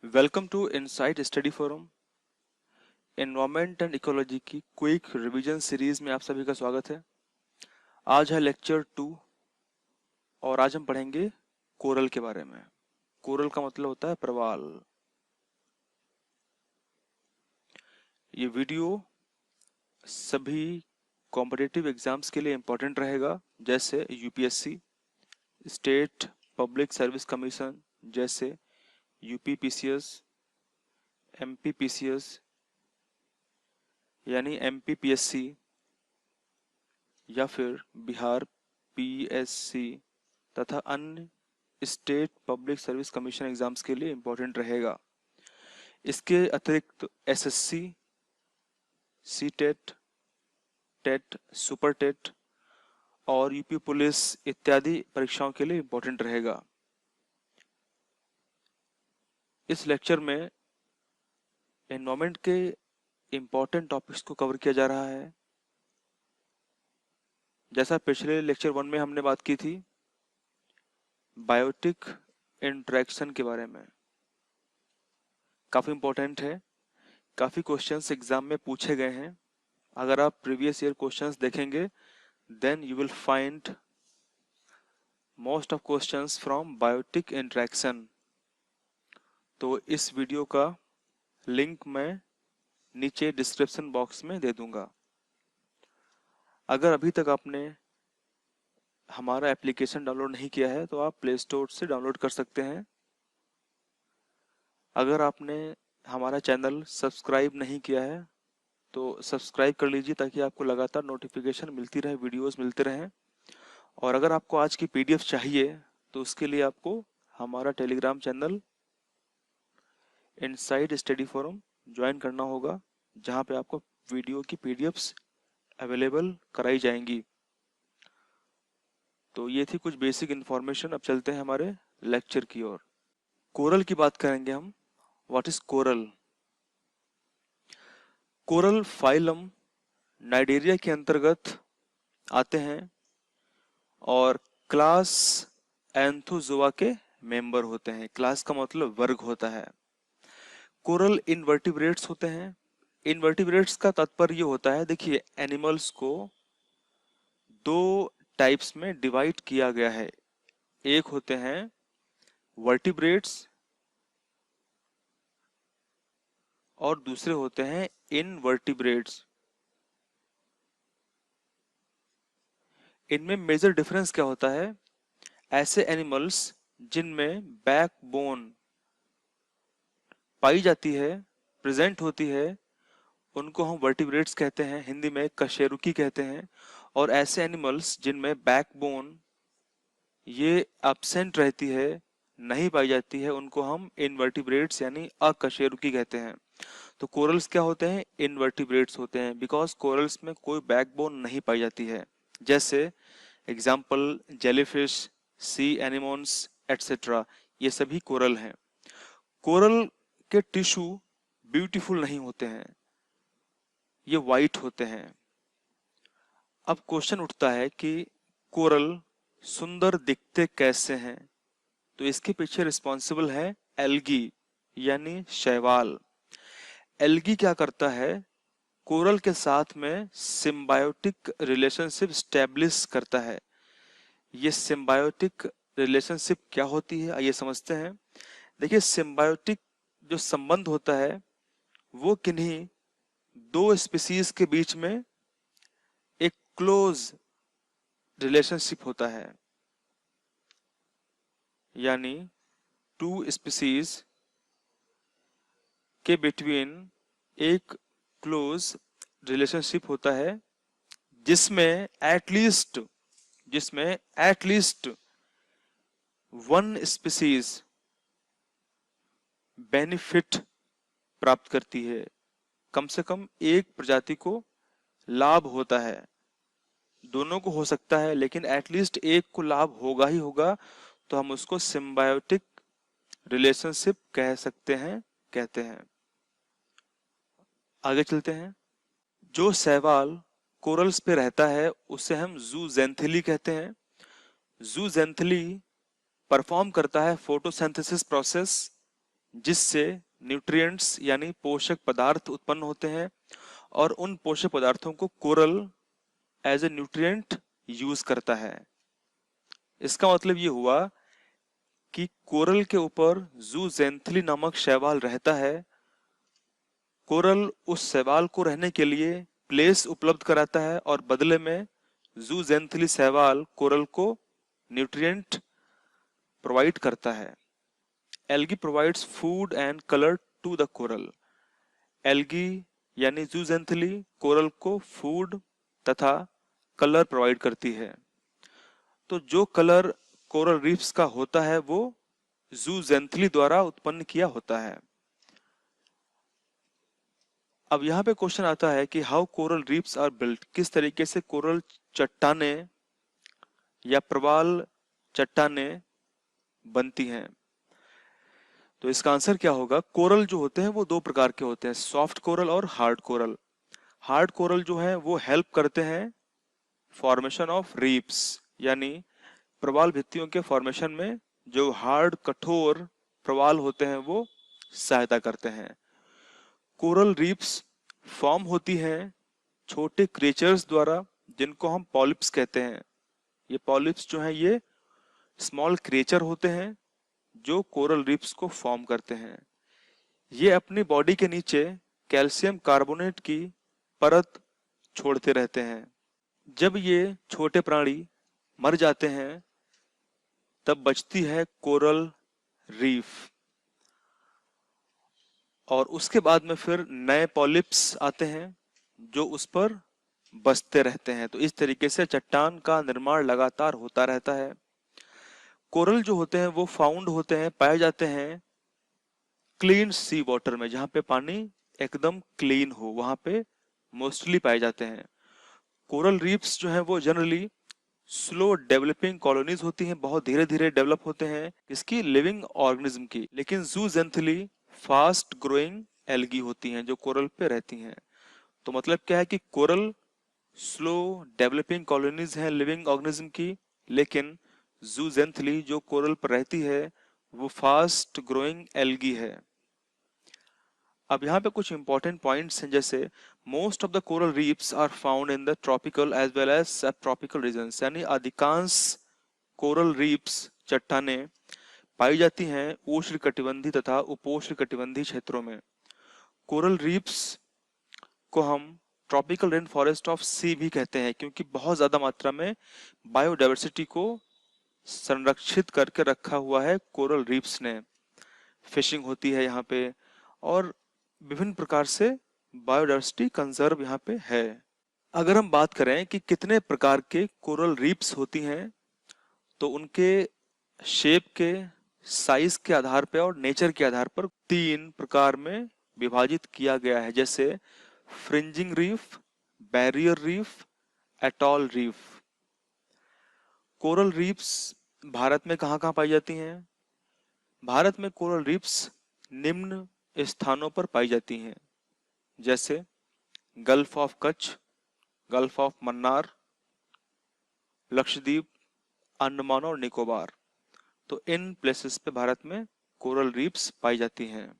Welcome to Insight Study Forum. Environment and ecology की quick revision series में आप सभी का स्वागत है। आज है लेक्चर 2 और आज हम पढ़ेंगे कोरल के बारे में। कोरल का मतलब होता है प्रवाल। ये वीडियो सभी कॉम्पिटिटिव एग्जाम्स के लिए इम्पोर्टेंट रहेगा, जैसे UPSC, state public service commission, जैसे यूपी पीसीएस, एमपी पीसीएस यानी एमपी पीएससी, या फिर बिहार पीएससी तथा अन्य state public service commission exams के लिए इम्पोर्टेंट रहेगा। इसके अतिरिक्त SSC, CTET, TET, super TET और यूपी पुलिस इत्यादि परीक्षाओं के लिए इम्पोर्टेंट रहेगा। इस लेक्चर में एनवायरनमेंट के इम्पोर्टेंट टॉपिक्स को कवर किया जा रहा है। जैसा पिछले लेक्चर 1 में हमने बात की थी बायोटिक इंटरेक्शन के बारे में, काफ़ी इम्पोर्टेंट है। काफ़ी क्वेश्चंस एग्जाम में पूछे गए हैं। अगर आप प्रीवियस ईयर क्वेश्चंस देखेंगे then you will find most of questions from biotic interaction. तो इस वीडियो का लिंक मैं नीचे डिस्क्रिप्शन बॉक्स में दे दूंगा। अगर अभी तक आपने हमारा एप्लीकेशन डाउनलोड नहीं किया है तो आप प्ले स्टोर से डाउनलोड कर सकते हैं। अगर आपने हमारा चैनल सब्सक्राइब नहीं किया है तो सब्सक्राइब कर लीजिए ताकि आपको लगातार नोटिफिकेशन मिलती रहे, वीडियोस मिलते रहें। और अगर आपको आज की पीडीएफ चाहिए तो उसके लिए आपको हमारा Telegram channel insight Study forum join करना होगा, जहां पे आपको वीडियो की पीडीएफ्स अवेलेबल कराई जाएंगी। तो ये थी कुछ बेसिक इन्फॉर्मेशन। अब चलते हैं हमारे लेक्चर की ओर। कोरल की बात करेंगे हम। What is coral? Coral phylum Cnidaria के अंतर्गत आते हैं और क्लास एंथोजोआ के मेंबर होते हैं। क्लास का मतलब वर्ग होता है। कोरल इनवर्टिब्रेट्स होते हैं। इनवर्टिब्रेट्स का तात्पर्य होता है, देखिए एनिमल्स को दो टाइप्स में डिवाइड किया गया है। एक होते हैं वर्टिब्रेट्स और दूसरे होते हैं इनवर्टिब्रेट्स। इनमें मेजर डिफरेंस क्या होता है? ऐसे एनिमल्स जिनमें बैकबोन पाई जाती है, प्रेजेंट होती है, उनको हम वर्टिब्रेट्स कहते हैं, हिंदी में कशेरुकी कहते हैं। और ऐसे एनिमल्स जिनमें बैकबोन ये एब्सेंट रहती है, नहीं पाई जाती है, उनको हम इनवर्टिब्रेट्स यानी अकशेरुकी कहते हैं। तो कोरल्स क्या होते हैं? इनवर्टिब्रेट्स होते हैं, बिकॉज कोरल्स में कोई बैकबोन नहीं पाई जाती है। जैसे एग्जाम्पल जेलीफिश, सी एनिमोन्स एटसेट्रा, ये सभी कोरल हैं। कोरल के टिश्यू ब्यूटीफुल नहीं होते हैं, ये वाइट होते हैं। अब क्वेश्चन उठता है कि कोरल सुंदर दिखते कैसे हैं? तो इसके पीछे रिस्पॉन्सिबल है एल्गी यानी शैवाल। एल्गी क्या करता है? कोरल के साथ में सिम्बायोटिक रिलेशनशिप स्टेब्लिश करता है। ये सिम्बायोटिक रिलेशनशिप क्या होती है, आइए समझते हैं। देखिए सिम्बायोटिक जो संबंध होता है वो किन्हीं दो स्पीसीज के बीच में एक क्लोज रिलेशनशिप होता है, यानी टू स्पीसीज के बिटवीन एक क्लोज रिलेशनशिप होता है जिसमें एटलीस्ट वन स्पीसीज बेनिफिट प्राप्त करती है। कम से कम एक प्रजाति को लाभ होता है। दोनों को हो सकता है लेकिन एटलीस्ट एक को लाभ होगा ही होगा, तो हम उसको सिम्बायोटिक रिलेशनशिप कह सकते हैं, कहते हैं। आगे चलते हैं। जो शैवाल कोरल्स पे रहता है उसे हम जूजेंथिली कहते हैं। जूजेंथिली परफॉर्म करता है फोटोसिंथेसिस प्रोसेस जिससे न्यूट्रिएंट्स यानी पोषक पदार्थ उत्पन्न होते हैं, और उन पोषक पदार्थों को coral as a nutrient use करता है। इसका मतलब ये हुआ कि कोरल के ऊपर जूजेंथली नामक शैवाल रहता है। कोरल उस शैवाल को रहने के लिए प्लेस उपलब्ध कराता है, और बदले में जूजेंथली शैवाल कोरल को न्यूट्रिएंट प्रोवाइड करता है। Algae provides food and colour to the coral. Algae यानी जूजेंथली कोरल को फूड तथा कलर प्रोवाइड करती है। तो जो कलर कोरल रीफ्स का होता है वो जूजेंथली द्वारा उत्पन्न किया होता है। अब यहाँ पे क्वेश्चन आता है कि how coral reefs are built, किस तरीके से कोरल चट्टाने या प्रवाल चट्टाने बनती हैं। तो इसका आंसर क्या होगा, कोरल जो होते हैं वो दो प्रकार के होते हैं, सॉफ्ट कोरल और हार्ड कोरल। हार्ड कोरल जो है वो हेल्प करते हैं फॉर्मेशन ऑफ रीफ्स, यानी प्रवाल भित्तियों के फॉर्मेशन में जो हार्ड कठोर प्रवाल होते हैं वो सहायता करते हैं। कोरल रीफ्स फॉर्म होती हैं छोटे क्रिएचर्स द्वारा, जिनको हम पॉलिप्स कहते हैं। ये पॉलिप्स जो हैं ये स्मॉल क्रिएचर होते हैं जो कोरल रीफ्स को फॉर्म करते हैं। ये अपनी बॉडी के नीचे कैल्शियम कार्बोनेट की परत छोड़ते रहते हैं। जब ये छोटे प्राणी मर जाते हैं तब बचती है कोरल रीफ, और उसके बाद में फिर नए पॉलिप्स आते हैं जो उस पर बसते रहते हैं। तो इस तरीके से चट्टान का निर्माण लगातार होता रहता है। कोरल जो होते हैं वो फाउंड होते हैं, पाए जाते हैं क्लीन सी वाटर में, जहां पे पानी एकदम क्लीन हो, वहां पे मोस्टली पाए जाते हैं। कोरल रीफ्स जो हैं वो जनरली स्लो डेवलपिंग कॉलोनीज होती हैं, बहुत धीरे धीरे डेवलप होते हैं इसकी लिविंग ऑर्गेनिज्म की। लेकिन जूजेंथली फास्ट ग्रोइंग एल्गी होती हैं जो कोरल पे रहती हैं। तो मतलब क्या है कि कोरल स्लो डेवलपिंग कॉलोनीज हैं लिविंग ऑर्गेनिज्म की, लेकिन जूजेंथली जो कोरल पर रहती है वो फास्ट ग्रोइंग एल्गी है। अब यहाँ पे कुछ इंपॉर्टेंट पॉइंट्स हैं, जैसे most of the coral reefs are found in the tropical as well as subtropical regions, यानी अधिकांश कोरल रीफ्स चट्टाने पाई जाती हैं उष्णकटिबंधीय तथा उपोष्णकटिबंधीय क्षेत्रों में। कोरल रीफ्स को हम ट्रॉपिकल रेन फॉरेस्ट ऑफ सी भी कहते हैं, क्योंकि बहुत ज्यादा मात्रा में बायोडाइवर्सिटी को संरक्षित करके रखा हुआ है कोरल रीफ्स ने। फिशिंग होती है यहाँ पे, और विभिन्न प्रकार से बायोडाइवर्सिटी कंजर्व यहाँ पे है। अगर हम बात करें कि कितने प्रकार के कोरल रीफ्स होती हैं, तो उनके शेप के, साइज के आधार पे और नेचर के आधार पर तीन प्रकार में विभाजित किया गया है, जैसे fringing reef, barrier reef, atoll reef. Coral reefs Bharat में कहाँ कहाँ पाई जाती हैं? भारत में कोरल रीफ्स निम्न स्थानों पर पाई जाती हैं, जैसे gulf of Kutch, gulf of Mannar, Lakshadweep, Andaman और निकोबार। तो इन प्लेसेस पे भारत में कोरल रीफ्स पाई जाती हैं।